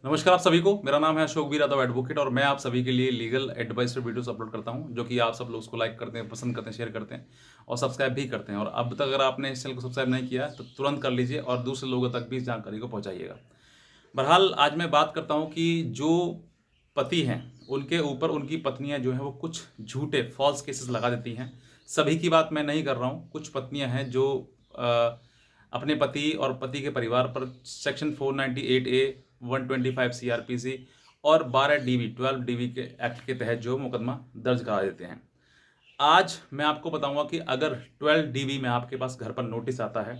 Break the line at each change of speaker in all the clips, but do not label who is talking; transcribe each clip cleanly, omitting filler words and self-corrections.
नमस्कार आप सभी को। मेरा नाम है अशोक वीर यादव एडवोकेट और मैं आप सभी के लिए लीगल एडवाइस पर वीडियोस अपलोड करता हूं, जो कि आप सब लोग उसको लाइक करते हैं, पसंद करते हैं, शेयर करते हैं और सब्सक्राइब भी करते हैं। और अब तक अगर आपने इस चैनल को सब्सक्राइब नहीं किया तो तुरंत कर लीजिए और दूसरे लोगों तक भी इस जानकारी को पहुँचाइएगा। बहरहाल आज मैं बात करता हूँ कि जो पति हैं उनके ऊपर उनकी पत्नियाँ जो हैं वो कुछ झूठे फॉल्स केसेस लगा देती हैं। सभी की बात मैं नहीं कर रहा हूँ, कुछ पत्नियाँ हैं जो अपने पति और पति के परिवार पर सेक्शन 498A 125 CRPC और 12 DB के एक्ट के तहत जो मुकदमा दर्ज करा देते हैं। आज मैं आपको बताऊंगा कि अगर 12 DB में आपके पास घर पर नोटिस आता है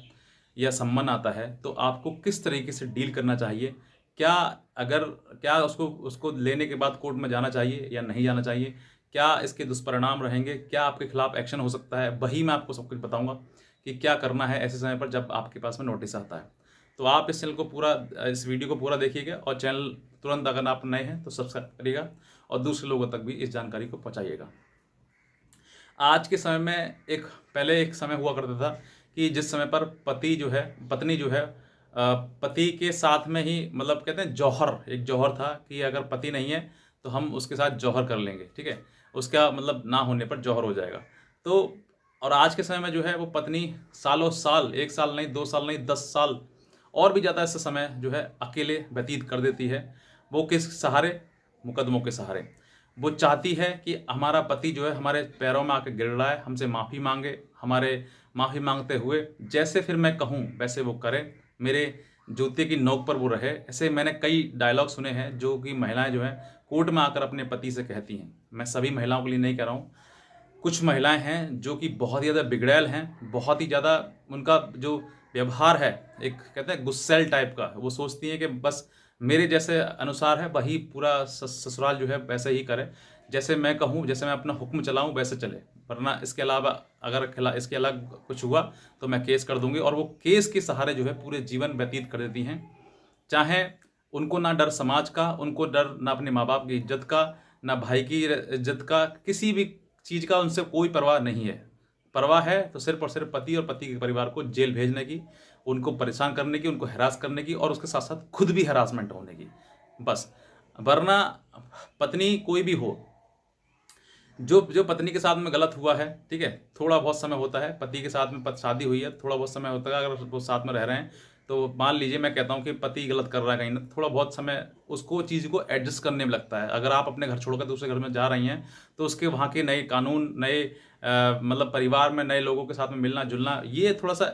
या सम्मन आता है तो आपको किस तरीके से डील करना चाहिए। क्या अगर क्या उसको उसको लेने के बाद कोर्ट में जाना चाहिए या नहीं जाना चाहिए, क्या इसके दुष्परिणाम रहेंगे, क्या आपके खिलाफ एक्शन हो सकता है, वही मैं आपको सब कुछ बताऊंगा कि क्या करना है ऐसे समय पर जब आपके पास में नोटिस आता है। तो आप इस चैनल को पूरा इस वीडियो को पूरा देखिएगा और चैनल तुरंत अगर आप नए हैं तो सब्सक्राइब करिएगा और दूसरे लोगों तक भी इस जानकारी को पहुँचाइएगा। आज के समय में पहले एक समय हुआ करता था कि जिस समय पर पत्नी जो है पति के साथ में ही, मतलब कहते हैं जौहर, एक जौहर था कि अगर पति नहीं है तो हम उसके साथ जौहर कर लेंगे, ठीक है, उसका मतलब ना होने पर जौहर हो जाएगा। तो और आज के समय में जो है वो पत्नी सालों साल, 1 साल नहीं, 2 साल नहीं, 10 साल और भी ज़्यादा ऐसा समय जो है अकेले व्यतीत कर देती है। वो किस सहारे? मुकदमों के सहारे। वो चाहती है कि हमारा पति जो है हमारे पैरों में आके गिर रहा है, हमसे माफ़ी मांगे, हमारे माफ़ी मांगते हुए जैसे फिर मैं कहूँ वैसे वो करे, मेरे जूते की नोक पर वो रहे। ऐसे मैंने कई डायलॉग सुने हैं जो कि महिलाएं जो हैं कोर्ट में आकर अपने पति से कहती हैं। मैं सभी महिलाओं के लिए नहीं कह रहा हूँ, कुछ महिलाएं हैं जो कि बहुत ही ज़्यादा बिगड़ैल हैं, बहुत ही ज़्यादा उनका जो व्यवहार है एक कहते हैं गुस्सैल टाइप का। वो सोचती हैं कि बस मेरे जैसे अनुसार है वही पूरा ससुराल जो है वैसे ही करे, जैसे मैं कहूँ, जैसे मैं अपना हुक्म चलाऊँ वैसे चले, वरना इसके अलावा अगर इसके अलग कुछ हुआ तो मैं केस कर दूंगी। और वो केस के सहारे जो है पूरे जीवन व्यतीत कर देती हैं। चाहे उनको ना डर समाज का, उनको डर ना अपने माँ बाप की इज्जत का, ना भाई की इज्जत का, किसी भी चीज़ का उनसे कोई परवाह नहीं है। परवाह है तो सिर्फ और सिर्फ पति और पति के परिवार को जेल भेजने की, उनको परेशान करने की, उनको हरास करने की और उसके साथ साथ खुद भी हरासमेंट होने की, बस। वरना पत्नी कोई भी हो, जो जो पत्नी के साथ में गलत हुआ है, ठीक है, थोड़ा बहुत समय होता है, पति के साथ में शादी हुई है, थोड़ा बहुत समय होता है, अगर वो साथ में रह रहे हैं तो मान लीजिए मैं कहता हूँ कि पति गलत कर रहा है कहीं ना, थोड़ा बहुत समय उसको चीज़ को एडजस्ट करने में लगता है। अगर आप अपने घर छोड़कर दूसरे घर में जा रही हैं तो उसके वहाँ के नए कानून, नए मतलब परिवार में नए लोगों के साथ में मिलना जुलना, ये थोड़ा सा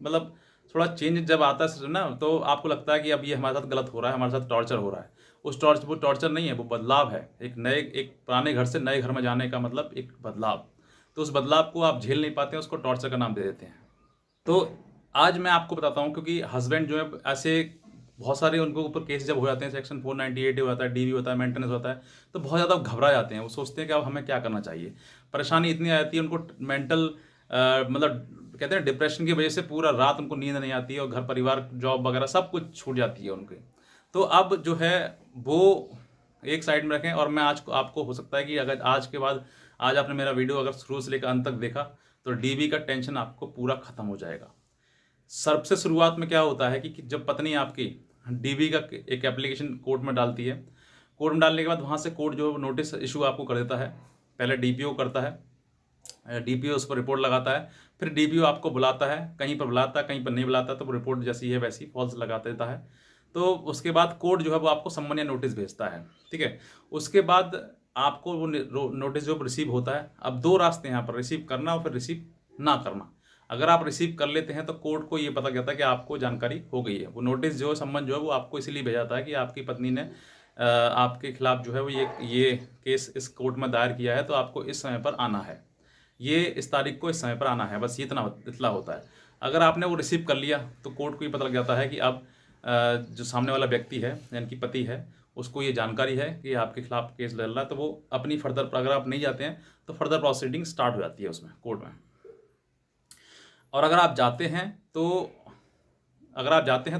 मतलब थोड़ा चेंज जब आता है ना तो आपको लगता है कि अब ये हमारे साथ गलत हो रहा है, हमारे साथ टॉर्चर हो रहा है। वो टॉर्चर नहीं है, वो बदलाव है। एक पुराने घर से नए घर में जाने का मतलब एक बदलाव। तो उस बदलाव को आप झेल नहीं पाते हैं, उसको टॉर्चर का नाम दे देते हैं। तो आज मैं आपको बताता हूँ, क्योंकि हस्बैंड जो है ऐसे बहुत सारे उनके ऊपर केस जब हो जाते हैं, सेक्शन 498 होता है, DB होता है, मेंटेनेंस होता है, तो बहुत ज़्यादा घबरा जाते हैं। वो सोचते हैं कि अब हमें क्या करना चाहिए। परेशानी इतनी आ जाती है उनको, मेंटल मतलब कहते हैं डिप्रेशन की वजह से पूरा रात उनको नींद नहीं आती है और घर परिवार जॉब वगैरह सब कुछ छूट जाती है उनके। तो अब जो है वो एक साइड में रखें। और मैं आज आपको हो सकता है कि अगर आज के बाद, आज आपने मेरा वीडियो अगर शुरू से लेकर अंत तक देखा तो DB का टेंशन आपको पूरा खत्म हो जाएगा। सबसे शुरुआत में क्या होता है कि जब पत्नी आपकी DB का एक एप्लीकेशन कोर्ट में डालती है, कोर्ट में डालने के बाद वहाँ से कोर्ट जो नोटिस इशू आपको कर देता है। पहले DPO करता है, DPO उस पर रिपोर्ट लगाता है, फिर DPO आपको बुलाता है, कहीं पर बुलाता है कहीं पर नहीं बुलाता, तो वो रिपोर्ट जैसी है वैसी फॉल्स लगा देता है। तो उसके बाद कोर्ट जो है वो आपको सम्मन या नोटिस भेजता है, ठीक है। उसके बाद आपको वो नोटिस जो रिसीव होता है, अब दो रास्ते हैं यहाँ पर, रिसीव करना और फिर रिसीव ना करना। अगर आप रिसीव कर लेते हैं तो कोर्ट को ये पता चलता है कि आपको जानकारी हो गई है। वो नोटिस जो है, सम्मन जो है वो आपको इसीलिए भेजा जाता है कि आपकी पत्नी ने आपके खिलाफ जो है वो ये केस इस कोर्ट में दायर किया है, तो आपको इस समय पर आना है, ये इस तारीख को इस समय पर आना है, बस ये इतना होता है। अगर आपने वो रिसीव कर लिया तो कोर्ट को ये पता लग जाता है कि अब जो सामने वाला व्यक्ति है यानी कि पति है, उसको ये जानकारी है कि आपके खिलाफ केस लड़ रहा है, तो वो अपनी फर्दर, अगर आप नहीं जाते हैं तो फर्दर प्रोसीडिंग स्टार्ट हो जाती है उसमें कोर्ट में। और अगर आप जाते हैं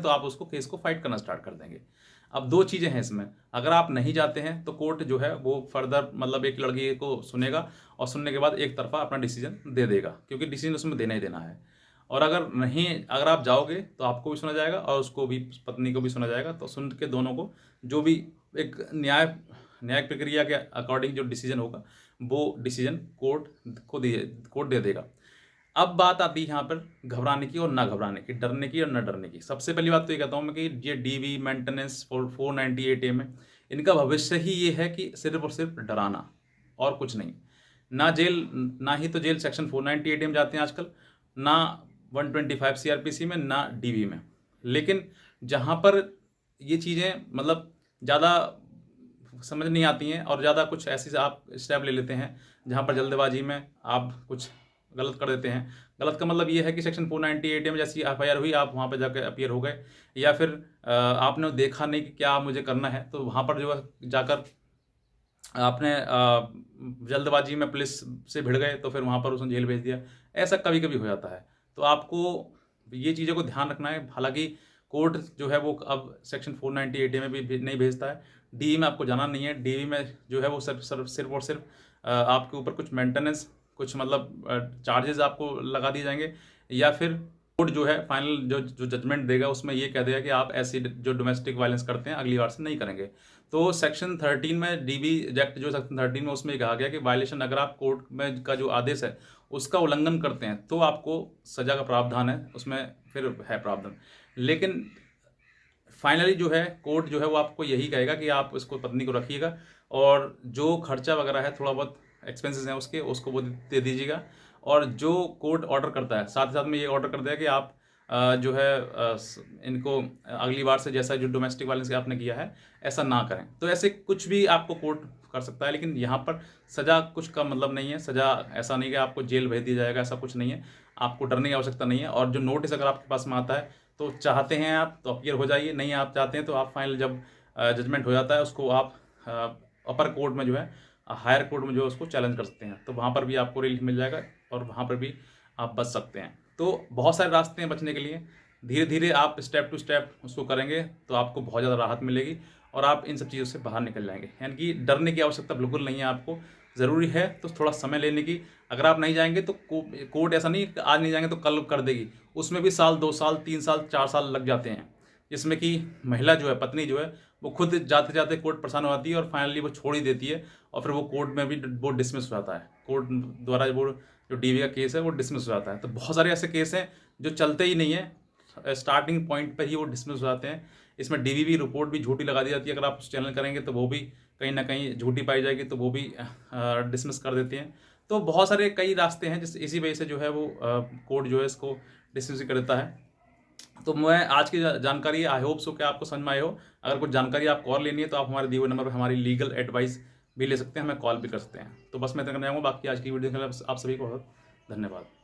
तो आप उसको केस को फाइट करना स्टार्ट कर देंगे। अब दो चीज़ें हैं इसमें, अगर आप नहीं जाते हैं तो कोर्ट जो है वो फर्दर मतलब एक लड़की को सुनेगा और सुनने के बाद एक तरफा अपना डिसीजन दे देगा, क्योंकि डिसीजन उसमें देना ही देना है। और अगर आप जाओगे तो आपको भी सुना जाएगा और उसको भी, पत्नी को भी सुना जाएगा। तो सुन के दोनों को जो भी एक न्यायिक प्रक्रिया के अकॉर्डिंग जो डिसीजन होगा वो डिसीजन कोर्ट दे देगा। अब बात आती है यहाँ पर घबराने की और ना घबराने की, डरने की और ना डरने की। सबसे पहली बात तो ये कहता हूँ मैं कि ये डीवी मेंटेनेंस 498A में इनका भविष्य ही ये है कि सिर्फ और सिर्फ डराना और कुछ नहीं। ना जेल, ना ही तो जेल सेक्शन 498A में जाते हैं आजकल, ना 125 CRPC में, ना डीवी में। लेकिन जहाँ पर ये चीज़ें मतलब ज़्यादा समझ नहीं आती हैं और ज़्यादा कुछ ऐसी आप स्टेप ले लेते हैं जहाँ पर जल्दबाजी में आप कुछ गलत कर देते हैं। गलत का मतलब ये है कि सेक्शन 498A में जैसी FIR हुई, आप वहाँ पर जाकर अपीयर हो गए, या फिर आपने देखा नहीं कि क्या मुझे करना है, तो वहाँ पर जो है जाकर आपने जल्दबाजी में पुलिस से भिड़ गए, तो फिर वहाँ पर उसने जेल भेज दिया। ऐसा कभी कभी हो जाता है, तो आपको ये चीज़ों को ध्यान रखना है। हालांकि कोर्ट जो है वो अब सेक्शन 498A में भी नहीं भेजता है। डीवी में आपको जाना नहीं है। डीवी में जो है वो सिर्फ और सिर्फ आपके ऊपर कुछ मेंटेनेंस, कुछ मतलब चार्जेस आपको लगा दिए जाएंगे, या फिर कोर्ट जो है फाइनल जो जजमेंट देगा उसमें ये कह देगा कि आप ऐसी जो डोमेस्टिक वायलेंस करते हैं अगली बार से नहीं करेंगे। तो सेक्शन 13 में, डीवी एक्ट जो सेक्शन 13 में, उसमें कहा गया कि वायलेशन अगर आप कोर्ट में का जो आदेश है उसका उल्लंघन करते हैं तो आपको सजा का प्रावधान है, उसमें फिर है प्रावधान। लेकिन फाइनली जो है कोर्ट जो है वो आपको यही कहेगा कि आप इसको, पत्नी को रखिएगा, और जो खर्चा वगैरह है, थोड़ा बहुत एक्सपेंसेस हैं उसको वो दे दीजिएगा। और जो कोर्ट ऑर्डर करता है, साथ ही साथ में ये ऑर्डर करता है कि आप जो है इनको अगली बार से जैसा जो डोमेस्टिक वायलेंस आपने किया है ऐसा ना करें। तो ऐसे कुछ भी आपको कोर्ट कर सकता है, लेकिन यहाँ पर सज़ा कुछ का मतलब नहीं है। सज़ा ऐसा नहीं कि आपको जेल भेज दिया जाएगा, ऐसा कुछ नहीं है। आपको डरने की आवश्यकता नहीं है। और जो नोटिस अगर आपके पास में आता है तो चाहते हैं आप तो अपीयर हो जाइए, नहीं आप चाहते हैं तो आप फाइनल जब जजमेंट हो जाता है उसको आप अपर कोर्ट में जो है, हायर कोर्ट में जो है उसको चैलेंज कर सकते हैं। तो वहाँ पर भी आपको रिलीफ मिल जाएगा और वहाँ पर भी आप बच सकते हैं। तो बहुत सारे रास्ते हैं बचने के लिए। धीरे धीरे आप स्टेप टू स्टेप उसको करेंगे तो आपको बहुत ज़्यादा राहत मिलेगी और आप इन सब चीज़ों से बाहर निकल जाएंगे। यानी कि डरने की आवश्यकता बिल्कुल नहीं है आपको। ज़रूरी है तो थोड़ा समय लेने की। अगर आप नहीं जाएंगे तो कोर्ट ऐसा नहीं आज नहीं जाएंगे तो कल कर देगी, उसमें भी साल, 2 साल, 3 साल, 4 साल लग जाते हैं। जिसमें कि महिला जो है, पत्नी जो है, वो खुद जाते जाते कोर्ट परेशान हो जाती है और फाइनली वो छोड़ ही देती है, और फिर वो कोर्ट में भी वो डिसमिस हो जाता है। कोर्ट द्वारा वो जो डीवी का केस है वो डिसमिस हो जाता है। तो बहुत सारे ऐसे केस हैं जो चलते ही नहीं है, स्टार्टिंग पॉइंट पर ही वो डिसमिस हो जाते हैं। इसमें डीवी रिपोर्ट भी झूठी लगा दी जाती है। अगर आप चैनल करेंगे तो वो भी कहीं ना कहीं झूठी पाई जाएगी, तो वो भी डिसमिस कर देते हैं। तो बहुत सारे कई रास्ते हैं जिस इसी वजह से जो है वो कोर्ट जो है इसको डिसमिस कर देता है। तो मैं आज की जानकारी, आई होप सो कि आपको समझ में आए हो। अगर कुछ जानकारी आपको और लेनी है तो आप हमारे दिए हुए नंबर पर हमारी लीगल एडवाइस भी ले सकते हैं, हमें कॉल भी कर सकते हैं। तो बस मैं इतना करना चाहूँगा। बाकी आज की वीडियो के लिए आप सभी को बहुत धन्यवाद।